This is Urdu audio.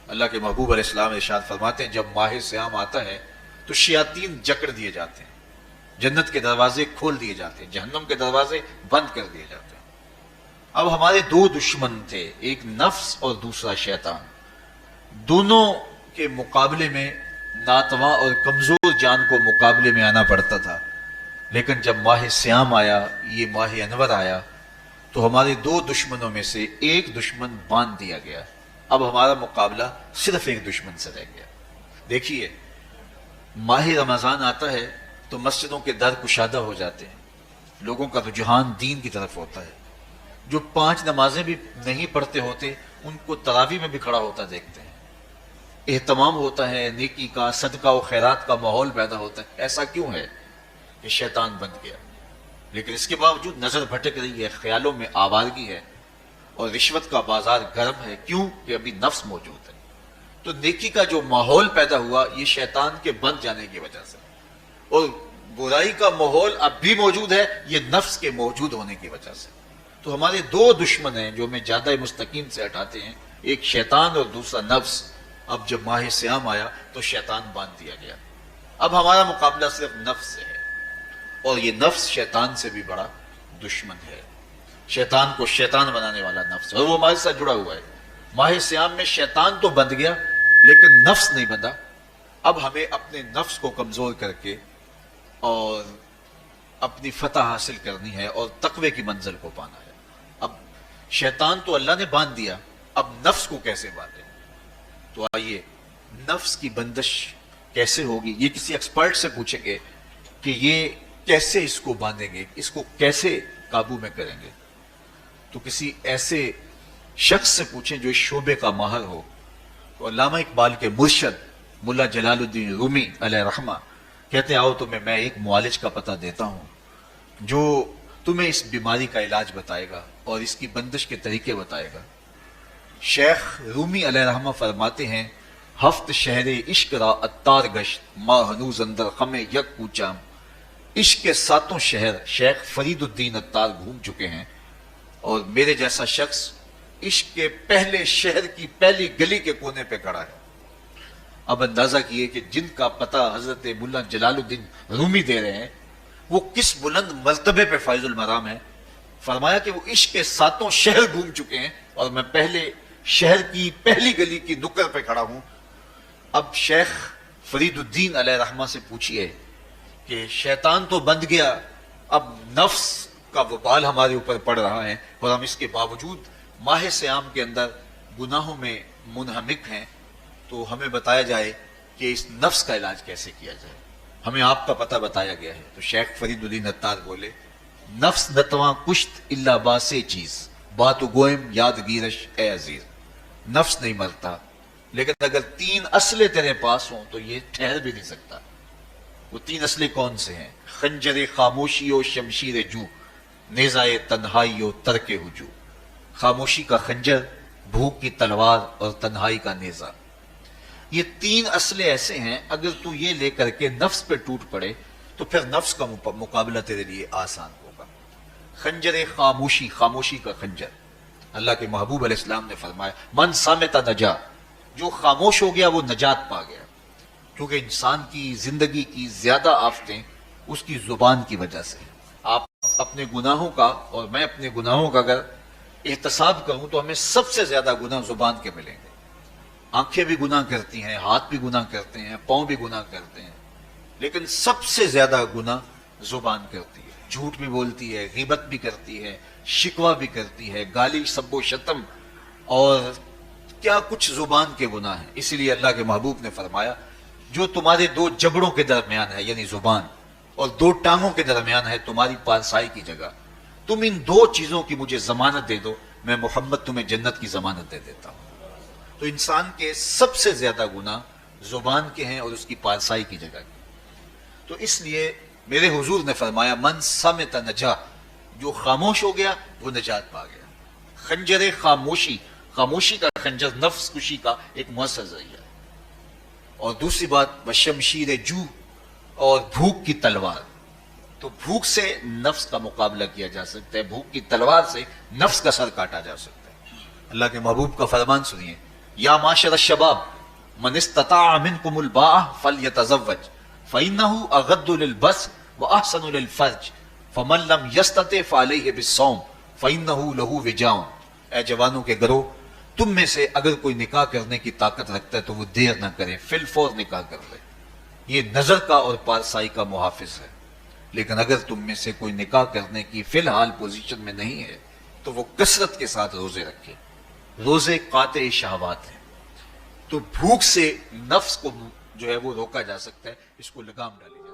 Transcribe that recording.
اللہ کے محبوب علیہ السلام ارشاد فرماتے ہیں جب ماہ سیام آتا ہے تو شیاطین جکڑ دیے جاتے ہیں، جنت کے دروازے کھول دیے جاتے ہیں، جہنم کے دروازے بند کر دیے جاتے ہیں۔ اب ہمارے دو دشمن تھے، ایک نفس اور دوسرا شیطان، دونوں کے مقابلے میں ناتواں اور کمزور جان کو مقابلے میں آنا پڑتا تھا، لیکن جب ماہ سیام آیا، یہ ماہ انور آیا، تو ہمارے دو دشمنوں میں سے ایک دشمن باندھ دیا گیا۔ اب ہمارا مقابلہ صرف ایک دشمن سے رہ گیا۔ دیکھیے، ماہ رمضان آتا ہے تو مسجدوں کے در کشادہ ہو جاتے ہیں، لوگوں کا رجحان دین کی طرف ہوتا ہے۔ جو 5 نمازیں بھی نہیں پڑھتے ہوتے ان کو تراویح میں بھی کھڑا ہوتا دیکھتے ہیں، اہتمام ہوتا ہے، نیکی کا، صدقہ و خیرات کا ماحول پیدا ہوتا ہے۔ ایسا کیوں ہے کہ شیطان بند گیا، لیکن اس کے باوجود نظر بھٹک رہی ہے، خیالوں میں آوارگی ہے اور رشوت کا بازار گرم ہے۔ کیوں کہ ابھی نفس موجود ہے۔ تو نیکی کا جو ماحول پیدا ہوا یہ شیطان کے بند جانے کی وجہ سے، اور برائی کا ماحول اب بھی موجود ہے یہ نفس کے موجود ہونے کی وجہ سے۔ تو ہمارے دو دشمن ہیں جو ہمیں زیادہ مستقیم سے ہٹاتے ہیں، ایک شیطان اور دوسرا نفس۔ اب جب ماہ سیام آیا تو شیطان باندھ دیا گیا، اب ہمارا مقابلہ صرف نفس سے ہے، اور یہ نفس شیطان سے بھی بڑا دشمن ہے۔ شیطان کو شیطان بنانے والا نفس ہے، اور وہ ہمارے ساتھ جڑا ہوا ہے۔ ماہ سیام میں شیطان تو بند گیا لیکن نفس نہیں بندھا۔ اب ہمیں اپنے نفس کو کمزور کر کے اور اپنی فتح حاصل کرنی ہے اور تقوی کی منزل کو پانا ہے۔ اب شیطان تو اللہ نے باندھ دیا، اب نفس کو کیسے باندھیں؟ تو آئیے، نفس کی بندش کیسے ہوگی یہ کسی ایکسپرٹ سے پوچھیں گے کہ یہ کیسے اس کو باندھیں گے، اس کو کیسے قابو میں کریں گے۔ تو کسی ایسے شخص سے پوچھیں جو اس شعبے کا ماہر ہو۔ تو علامہ اقبال کے مرشد ملا جلال الدین رومی علیہ رحمہ کہتے ہیں آؤ تمہیں میں ایک معالج کا پتہ دیتا ہوں جو تمہیں اس بیماری کا علاج بتائے گا اور اس کی بندش کے طریقے بتائے گا۔ شیخ رومی علیہ رحمہ فرماتے ہیں ہفت شہر عشق را اتار گشت ما ہنوز اندر خم یک کوچام۔ عشق کے 7 شہر شیخ فرید الدین اتار گھوم چکے ہیں، اور میرے جیسا شخص عشق کے پہلے شہر کی پہلی گلی کے کونے پہ کھڑا ہے۔ اب اندازہ کیے کہ جن کا پتہ حضرت ملا جلال الدین رومی دے رہے ہیں وہ کس بلند مرتبے پہ فائز المرام ہے۔ فرمایا کہ وہ عشق کے 7 شہر گھوم چکے ہیں اور میں پہلے شہر کی پہلی گلی کی نکر پہ کھڑا ہوں۔ اب شیخ فرید الدین علیہ رحمہ سے پوچھئے کہ شیطان تو بند گیا، اب نفس کا وبال ہمارے اوپر پڑ رہا ہے اور ہم اس کے باوجود ماہ سیام کے اندر گناہوں میں منہمک ہیں، تو ہمیں بتایا جائے کہ اس نفس کا علاج کیسے کیا جائے۔ ہمیں آپ کا پتہ بتایا گیا ہے۔ تو شیخ فرید الدین اتار بولے نفس نتواں کشت الا باسے چیز بات گوئم یاد گیرش اے عزیز۔ نفس نہیں مرتا، لیکن اگر 3 اسلحے تیرے پاس ہوں تو یہ ٹھہر بھی نہیں سکتا۔ وہ 3 اسلحے کون سے ہیں؟ خنجر خاموشی و شمشیر جو، نیزائے تنہائی و ترک ہجو۔ خاموشی کا خنجر، بھوک کی تلوار اور تنہائی کا نیزہ، یہ 3 اسلحے ایسے ہیں اگر تو یہ لے کر کے نفس پہ ٹوٹ پڑے تو پھر نفس کا مقابلہ تیرے لیے آسان ہوگا۔ خنجر خاموشی، خاموشی کا خنجر، اللہ کے محبوب علیہ السلام نے فرمایا من صامت نجا، جو خاموش ہو گیا وہ نجات پا گیا، کیونکہ انسان کی زندگی کی زیادہ آفتیں اس کی زبان کی وجہ سے۔ آپ اپنے گناہوں کا اور میں اپنے گناہوں کا اگر احتساب کروں تو ہمیں سب سے زیادہ گناہ زبان کے ملیں گے۔ آنکھیں بھی گناہ کرتی ہیں، ہاتھ بھی گناہ کرتے ہیں، پاؤں بھی گناہ کرتے ہیں، لیکن سب سے زیادہ گناہ زبان کرتی ہے۔ جھوٹ بھی بولتی ہے، غیبت بھی کرتی ہے، شکوہ بھی کرتی ہے، گالی سب و شتم اور کیا کچھ زبان کے گناہ ہیں۔ اسی لیے اللہ کے محبوب نے فرمایا جو تمہارے 2 جبڑوں کے درمیان ہے یعنی زبان، اور 2 ٹانگوں کے درمیان ہے تمہاری پارسائی کی جگہ، تم ان 2 چیزوں کی مجھے ضمانت دے دو، میں محمد تمہیں جنت کی ضمانت دے دیتا ہوں۔ تو انسان کے سب سے زیادہ گناہ زبان کے ہیں اور اس کی پارسائی کی جگہ کی۔ تو اس لیے میرے حضور نے فرمایا من صمت نجا، جو خاموش ہو گیا وہ نجات پا گیا۔ خنجر خاموشی، خاموشی کا خنجر نفس کشی کا ایک مؤثر ذریعہ ہے۔ اور دوسری بات وشمشیر جو، اور بھوک کی تلوار، تو بھوک سے نفس کا مقابلہ کیا جا سکتا ہے، بھوک کی تلوار سے نفس کا سر کاٹا جا سکتا ہے۔ اللہ کے محبوب کا فرمان سنیے یا معاشر الشباب من استطاع منکم الباء فلیتزوج فإنه اغض للبصر واحسن للفرج فمن لم يستطع فعليه بالصوم فإنه له وجاء۔ اے جوانوں کے گروہ، تم میں سے اگر کوئی نکاح کرنے کی طاقت رکھتا ہے تو وہ دیر نہ کرے، فی الفور نکاح کر لے، یہ نظر کا اور پارسائی کا محافظ ہے۔ لیکن اگر تم میں سے کوئی نکاح کرنے کی فی الحال پوزیشن میں نہیں ہے تو وہ کثرت کے ساتھ روزے رکھے۔ روزے قاطع شہوات ہیں، تو بھوک سے نفس کو جو ہے وہ روکا جا سکتا ہے، اس کو لگام ڈالی جائے۔